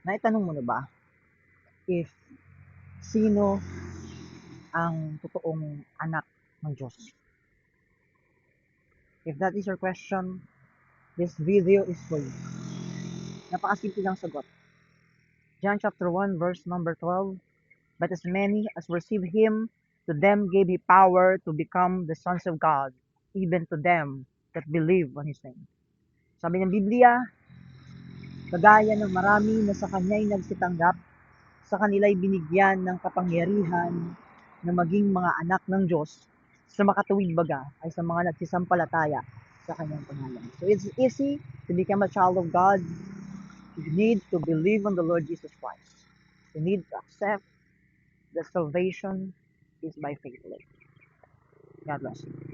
Naitanong mo na ba if sino ang totoong anak ng Diyos? If that is your question, this video is for you. Napakasimple lang sagot. John chapter 1 verse number 12, but as many as received him, to them gave he power to become the sons of God, even to them that believe on his name. Sabi ng Biblia, kagaya ng marami na sa kanya'y nagsitanggap, sa kanila'y binigyan ng kapangyarihan na maging mga anak ng Diyos, sa makatuwid baga ay sa mga nagsisampalataya sa kanyang pangalan. So it's easy to become a child of God. You need to believe on the Lord Jesus Christ. You need to accept that salvation is by faith alone. God bless you.